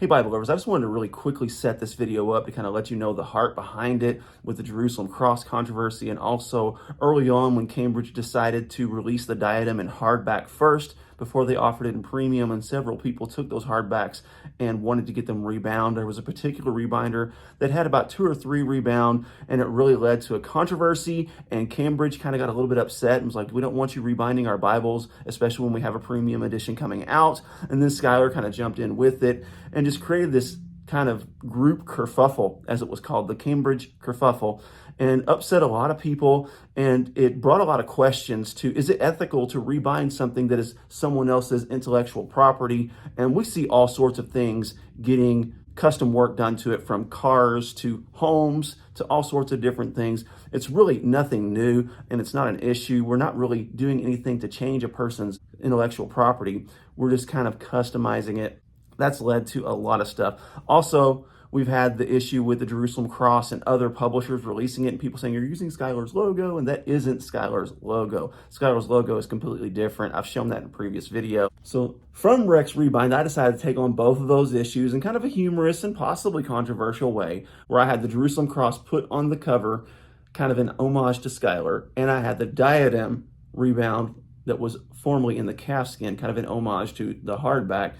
Hey Bible lovers, I just wanted to really quickly set this video up to kind of let you know the heart behind it with the Jerusalem cross controversy, and also early on when Cambridge decided to release the diadem in hardback first before they offered it in premium, and several people took those hardbacks and wanted to get them rebound. There was a particular rebinder that had about 2 or 3 rebound, and it really led to a controversy, and Cambridge kind of got a little bit upset and was like, we don't want you rebinding our Bibles, especially when we have a premium edition coming out. And then Schuyler kind of jumped in with it and just created this kind of group kerfuffle, as it was called, the Cambridge Kerfuffle, and upset a lot of people. And it brought a lot of questions to, is it ethical to rebind something that is someone else's intellectual property? And we see all sorts of things getting custom work done to it, from cars to homes to all sorts of different things. It's really nothing new, and it's not an issue. We're not really doing anything to change a person's intellectual property. We're just kind of customizing it. That's led to a lot of stuff. Also, we've had the issue with the Jerusalem cross and other publishers releasing it, and people saying you're using Schuyler's logo, and that isn't Schuyler's logo. Schuyler's logo is completely different. I've shown that in a previous video. So from Rex Rebind, I decided to take on both of those issues in kind of a humorous and possibly controversial way, where I had the Jerusalem cross put on the cover, kind of an homage to Schuyler, and I had the diadem rebound that was formerly in the calfskin, kind of an homage to the hardback,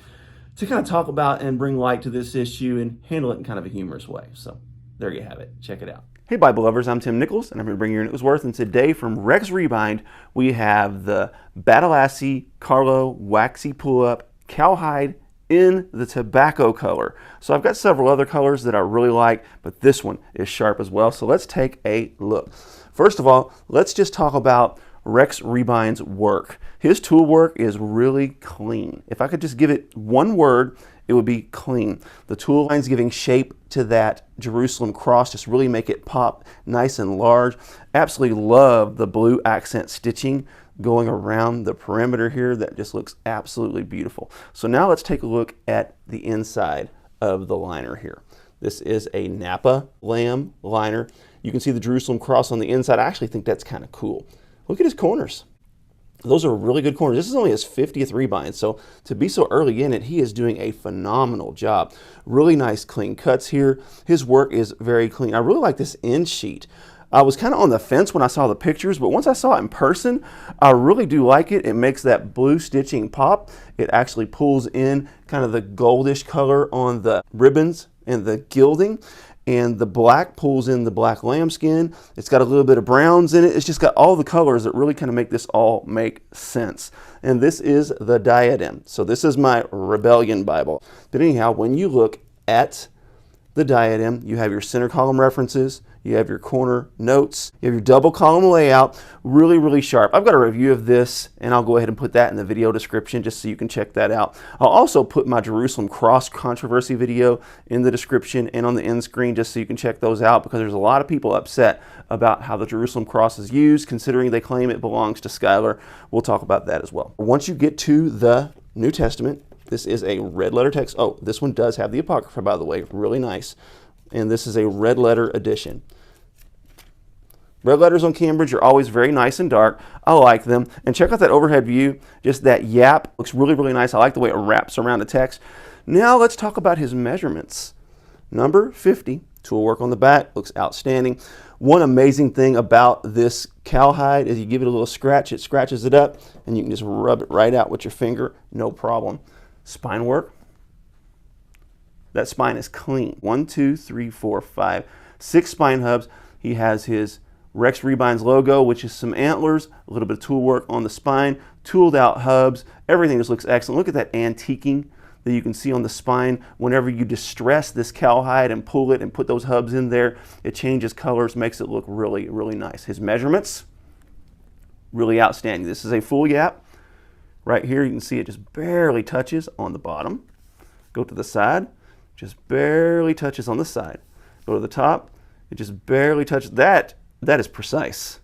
to kind of talk about and bring light to this issue and handle it in kind of a humorous way. So there you have it. Check it out. Hey Bible lovers, I'm Tim Nichols, and I'm here to bring you your Nichols Worth. And today from Rex Rebind, we have the Badalassi Carlo Waxy Pull-Up Cowhide in the tobacco color. So I've got several other colors that I really like, but this one is sharp as well. So let's take a look. First of all, let's just talk about Rex Rebind's work. His tool work is really clean. If I could just give it one word, it would be clean. The tool lines giving shape to that Jerusalem cross just really make it pop nice and large. Absolutely love the blue accent stitching going around the perimeter here. That just looks absolutely beautiful. So now let's take a look at the inside of the liner here. This is a Napa lamb liner. You can see the Jerusalem cross on the inside. I actually think that's kind of cool. Look at his corners. Those are really good corners. This is only his 50th rebind, so to be so early in it, he is doing a phenomenal job. Really nice clean cuts here. His work is very clean. I really like this end sheet. I was kind of on the fence when I saw the pictures, but once I saw it in person, I really do like it. It makes that blue stitching pop. It actually pulls in kind of the goldish color on the ribbons and the gilding. And the black pulls in the black lambskin. It's got a little bit of browns in it. It's just got all the colors that really kind of make this all make sense. And this is the diadem. So this is my Rebellion Bible. But anyhow, when you look at the diadem, you have your center column references, you have your corner notes, you have your double column layout, really, really sharp. I've got a review of this, and I'll go ahead and put that in the video description just so you can check that out. I'll also put my Jerusalem cross controversy video in the description and on the end screen just so you can check those out, because there's a lot of people upset about how the Jerusalem cross is used, considering they claim it belongs to Schuyler. We'll talk about that as well. Once you get to the New Testament, this is a red letter text. Oh, this one does have the Apocrypha, by the way, really nice. And this is a red letter edition. Red letters on Cambridge are always very nice and dark. I like them. And check out that overhead view. Just that yap looks really, really nice. I like the way it wraps around the text. Now let's talk about his measurements. Number 50, tool work on the back, looks outstanding. One amazing thing about this cowhide is you give it a little scratch, it scratches it up, and you can just rub it right out with your finger, no problem. Spine work. That spine is clean. 1, 2, 3, 4, 5, 6 spine hubs. He has his Rex Rebind's logo, which is some antlers, a little bit of tool work on the spine, tooled out hubs. Everything just looks excellent. Look at that antiquing that you can see on the spine. Whenever you distress this cowhide and pull it and put those hubs in there, it changes colors, makes it look really, really nice. His measurements, really outstanding. This is a full yap. Right here, you can see it just barely touches on the bottom. Go to the side, just barely touches on the side. Go to the top, it just barely touches. That is precise.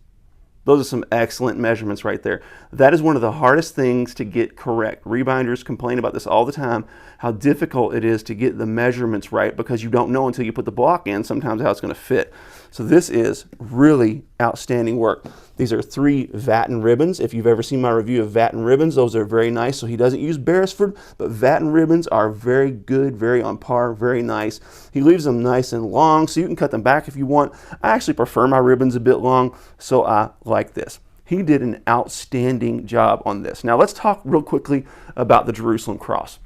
Those are some excellent measurements right there. That is one of the hardest things to get correct. Rebinders complain about this all the time, how difficult it is to get the measurements right because you don't know until you put the block in sometimes how it's going to fit. So this is really outstanding work. These are 3 Vatten ribbons. If you've ever seen my review of Vatten ribbons, those are very nice. So he doesn't use Beresford, but Vatten ribbons are very good, very on par, very nice. He leaves them nice and long, so you can cut them back if you want. I actually prefer my ribbons a bit long, so I like this. He did an outstanding job on this. Now let's talk real quickly about the Jerusalem cross.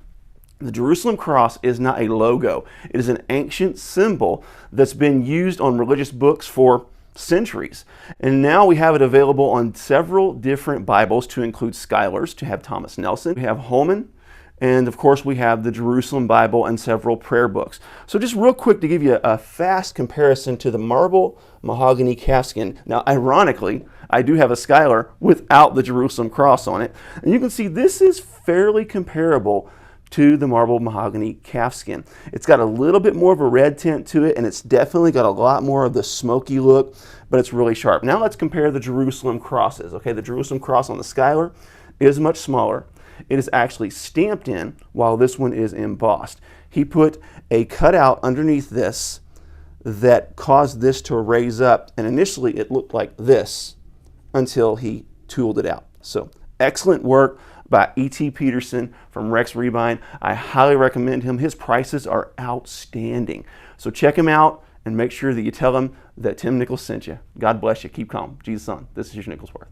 The Jerusalem cross is not a logo. It is an ancient symbol that's been used on religious books for centuries. And now we have it available on several different Bibles, to include Schuyler's, to have Thomas Nelson. We have Holman, and of course we have the Jerusalem Bible and several prayer books. So just real quick to give you a fast comparison to the marble mahogany calfskin. Now ironically, I do have a Schuyler without the Jerusalem cross on it. And you can see this is fairly comparable to the marble mahogany calfskin. It's got a little bit more of a red tint to it, and it's definitely got a lot more of the smoky look, but it's really sharp. Now let's compare the Jerusalem crosses. Okay, the Jerusalem cross on the Schuyler is much smaller. It is actually stamped in, while this one is embossed. He put a cutout underneath this that caused this to raise up, and initially it looked like this until he tooled it out. So excellent work by E.T. Peterson from Rex Rebinds. I highly recommend him. His prices are outstanding. So check him out and make sure that you tell him that Tim Nichols sent you. God bless you. Keep calm. Jesus on. This is your Nicholsworth.